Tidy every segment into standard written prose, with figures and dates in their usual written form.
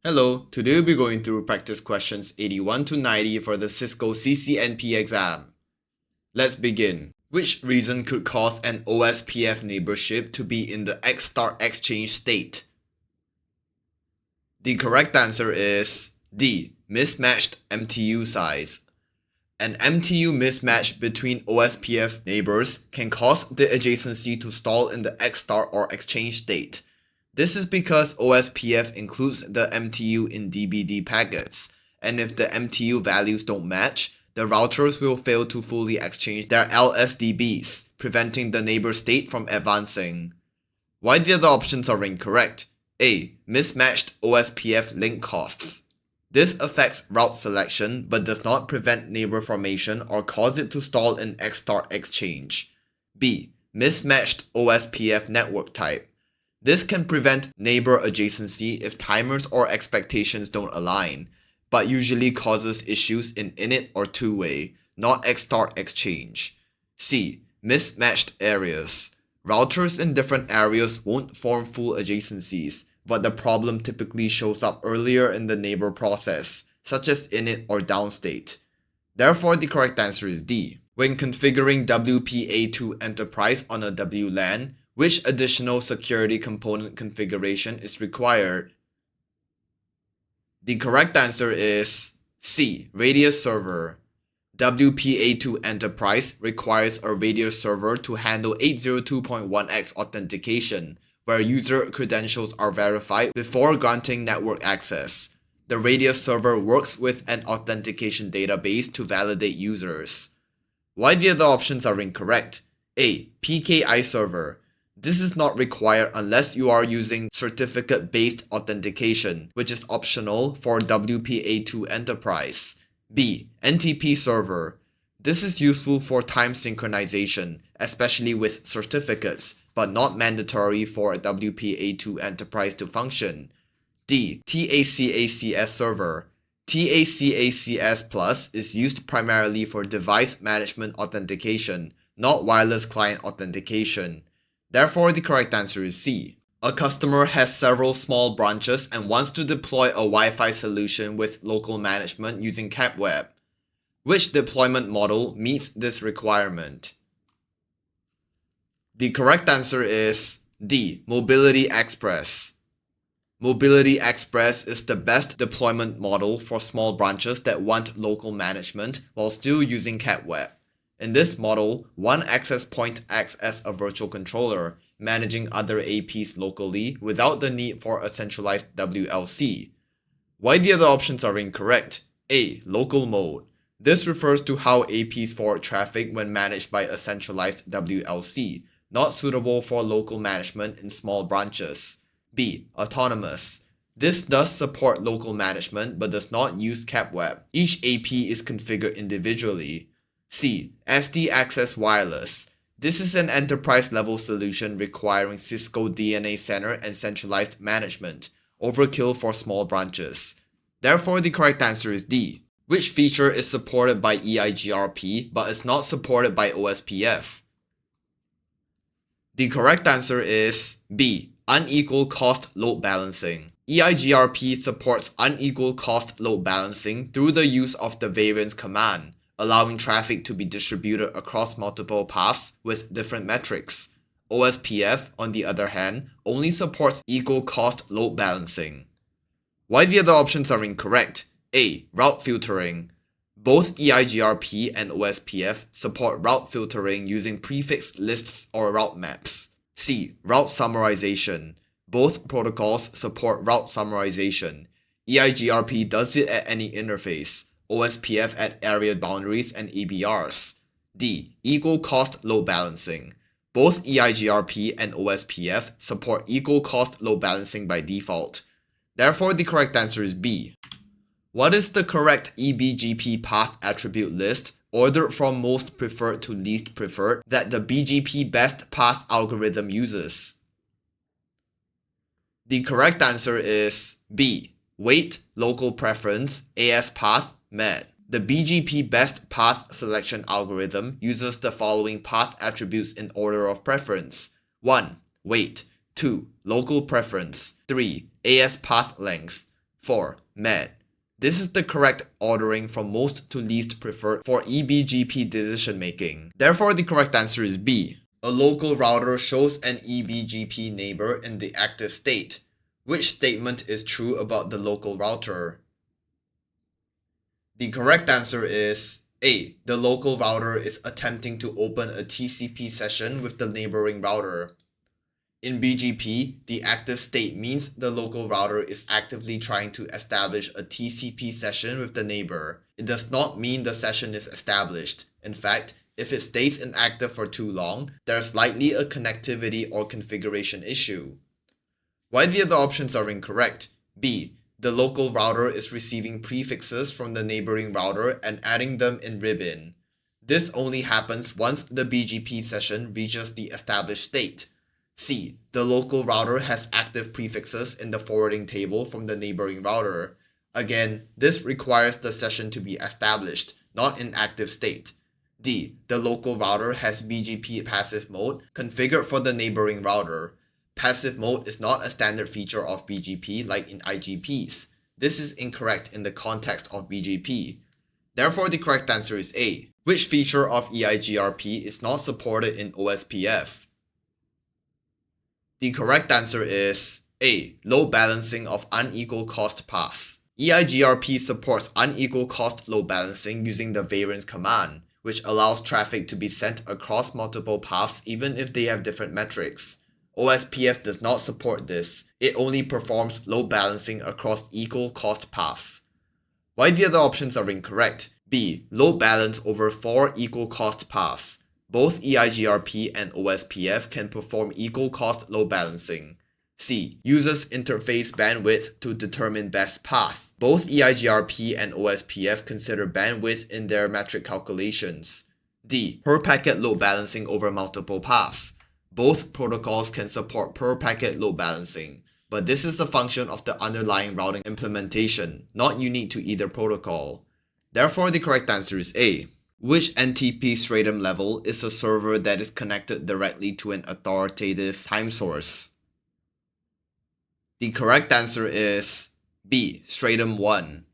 Hello, today we'll be going through practice questions 81 to 90 for the Cisco CCNP exam. Let's begin. Which reason could cause an OSPF neighborship to be in the X star exchange state? The correct answer is D. Mismatched MTU size. An MTU mismatch between OSPF neighbors can cause the adjacency to stall in the X star or exchange state. This is because OSPF includes the MTU in DBD packets, and if the MTU values don't match, the routers will fail to fully exchange their LSDBs, preventing the neighbor state from advancing. Why the other options are incorrect? A. Mismatched OSPF link costs. This affects route selection but does not prevent neighbor formation or cause it to stall in X star exchange. B. Mismatched OSPF network type. This can prevent neighbor adjacency if timers or expectations don't align, but usually causes issues in init or two-way, not X star exchange. C. Mismatched areas. Routers in different areas won't form full adjacencies, but the problem typically shows up earlier in the neighbor process, such as init or downstate. Therefore, the correct answer is D. When configuring WPA2 Enterprise on a WLAN, which additional security component configuration is required? The correct answer is C. Radius server. WPA2 Enterprise requires a radius server to handle 802.1x authentication, where user credentials are verified before granting network access. The radius server works with an authentication database to validate users. Why the other options are incorrect? A. PKI server. This is not required unless you are using certificate-based authentication, which is optional for WPA2 Enterprise. B. NTP server. This is useful for time synchronization, especially with certificates, but not mandatory for WPA2 Enterprise to function. D. TACACS server. TACACS Plus is used primarily for device management authentication, not wireless client authentication. Therefore, the correct answer is C. A customer has several small branches and wants to deploy a Wi-Fi solution with local management using CapWeb. Which deployment model meets this requirement? The correct answer is D. Mobility Express. Mobility Express is the best deployment model for small branches that want local management while still using CapWeb. In this model, one access point acts as a virtual controller, managing other APs locally without the need for a centralized WLC. Why the other options are incorrect? A. Local mode. This refers to how APs forward traffic when managed by a centralized WLC, not suitable for local management in small branches. B. Autonomous. This does support local management but does not use CapWeb. Each AP is configured individually. C. SD Access Wireless. This is an enterprise-level solution requiring Cisco DNA Center and centralized management, overkill for small branches. Therefore, the correct answer is D. Which feature is supported by EIGRP but is not supported by OSPF? The correct answer is B. Unequal cost load balancing. EIGRP supports unequal cost load balancing through the use of the variance command, allowing traffic to be distributed across multiple paths with different metrics. OSPF, on the other hand, only supports equal cost load balancing. Why the other options are incorrect? A. Route filtering. Both EIGRP and OSPF support route filtering using prefix lists or route maps. C. Route summarization. Both protocols support route summarization. EIGRP does it at any interface, OSPF at area boundaries and EBRs. D. Equal cost load balancing. Both EIGRP and OSPF support equal cost load balancing by default. Therefore, the correct answer is B. What is the correct eBGP path attribute list, ordered from most preferred to least preferred, that the BGP best path algorithm uses? The correct answer is B. Weight, local preference, AS path, MED. The BGP best path selection algorithm uses the following path attributes in order of preference. 1. Weight. 2. Local preference. 3. AS path length. 4. Med. This is the correct ordering from most to least preferred for eBGP decision making. Therefore, the correct answer is B. A local router shows an eBGP neighbor in the active state. Which statement is true about the local router? The correct answer is A. The local router is attempting to open a TCP session with the neighboring router. In BGP, the active state means the local router is actively trying to establish a TCP session with the neighbor. It does not mean the session is established. In fact, if it stays inactive for too long, there's likely a connectivity or configuration issue. Why the other options are incorrect? B. The local router is receiving prefixes from the neighboring router and adding them in ribbon. This only happens once the BGP session reaches the established state. C. The local router has active prefixes in the forwarding table from the neighboring router. Again, this requires the session to be established, not in active state. D. The local router has BGP passive mode configured for the neighboring router. Passive mode is not a standard feature of BGP like in IGPs. This is incorrect in the context of BGP. Therefore, the correct answer is A. Which feature of EIGRP is not supported in OSPF? The correct answer is A. Load balancing of unequal cost paths. EIGRP supports unequal cost load balancing using the variance command, which allows traffic to be sent across multiple paths even if they have different metrics. OSPF does not support this. It only performs load balancing across equal cost paths. Why the other options are incorrect? B. Load balance over 4 equal cost paths. Both EIGRP and OSPF can perform equal cost load balancing. C. Uses interface bandwidth to determine best path. Both EIGRP and OSPF consider bandwidth in their metric calculations. D. Per packet load balancing over multiple paths. Both protocols can support per packet load balancing, but this is a function of the underlying routing implementation, not unique to either protocol. Therefore, the correct answer is A. Which NTP stratum level is a server that is connected directly to an authoritative time source? The correct answer is B. Stratum 1.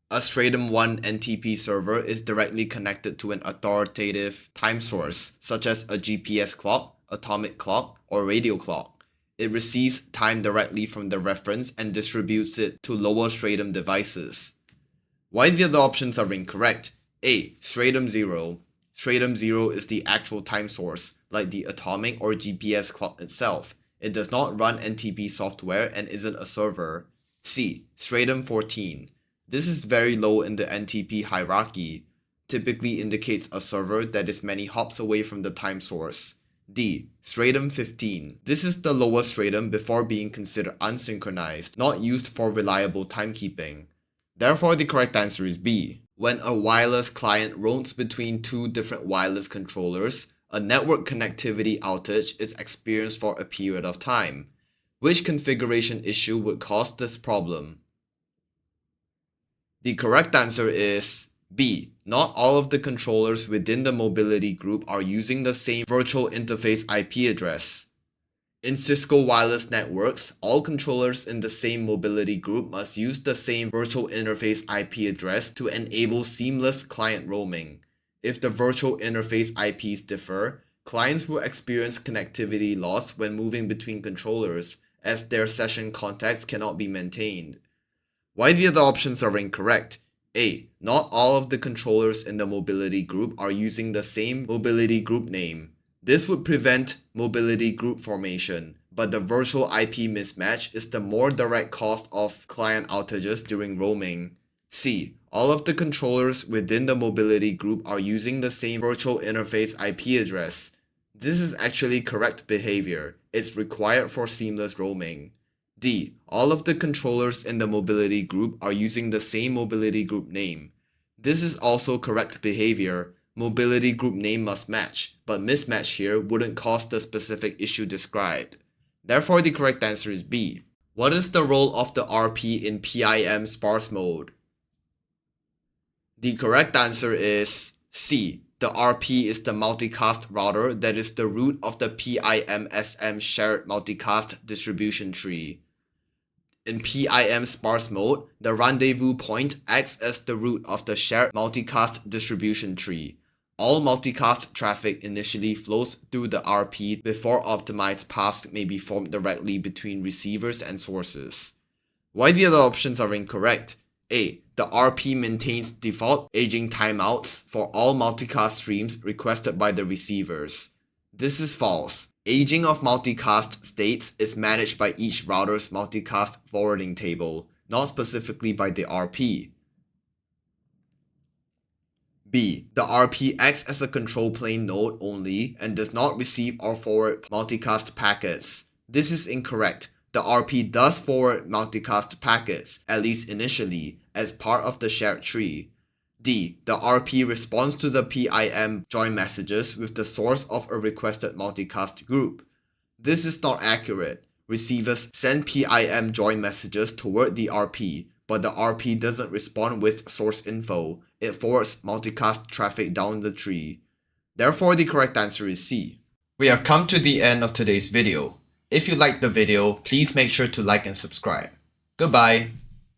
A Stratum 1 NTP server is directly connected to an authoritative time source, such as a GPS clock, atomic clock, or radio clock. It receives time directly from the reference and distributes it to lower stratum devices. Why the other options are incorrect? A. Stratum 0. Stratum 0 is the actual time source, like the atomic or GPS clock itself. It does not run NTP software and isn't a server. C. Stratum 14. This is very low in the NTP hierarchy. Typically indicates a server that is many hops away from the time source. D. Stratum 15. This is the lowest stratum before being considered unsynchronized, not used for reliable timekeeping. Therefore, the correct answer is B. When a wireless client roams between two different wireless controllers, a network connectivity outage is experienced for a period of time. Which configuration issue would cause this problem? The correct answer is B. Not all of the controllers within the mobility group are using the same virtual interface IP address. In Cisco wireless networks, all controllers in the same mobility group must use the same virtual interface IP address to enable seamless client roaming. If the virtual interface IPs differ, clients will experience connectivity loss when moving between controllers, as their session contacts cannot be maintained. Why the other options are incorrect? A. Not all of the controllers in the mobility group are using the same mobility group name. This would prevent mobility group formation, but the virtual IP mismatch is the more direct cause of client outages during roaming. C. All of the controllers within the mobility group are using the same virtual interface IP address. This is actually correct behavior. It's required for seamless roaming. D. All of the controllers in the mobility group are using the same mobility group name. This is also correct behavior. Mobility group name must match, but mismatch here wouldn't cause the specific issue described. Therefore, the correct answer is B. What is the role of the RP in PIM sparse mode? The correct answer is C. The RP is the multicast router that is the root of the PIM-SM shared multicast distribution tree. In PIM sparse mode, the rendezvous point acts as the root of the shared multicast distribution tree. All multicast traffic initially flows through the RP before optimized paths may be formed directly between receivers and sources. Why the other options are incorrect? A. The RP maintains default aging timeouts for all multicast streams requested by the receivers. This is false. Aging of multicast states is managed by each router's multicast forwarding table, not specifically by the RP. B. The RP acts as a control plane node only and does not receive or forward multicast packets. This is incorrect. The RP does forward multicast packets, at least initially, as part of the shared tree. D. The RP responds to the PIM join messages with the source of a requested multicast group. This is not accurate. Receivers send PIM join messages toward the RP, but the RP doesn't respond with source info. It forwards multicast traffic down the tree. Therefore, the correct answer is C. We have come to the end of today's video. If you liked the video, please make sure to like and subscribe. Goodbye.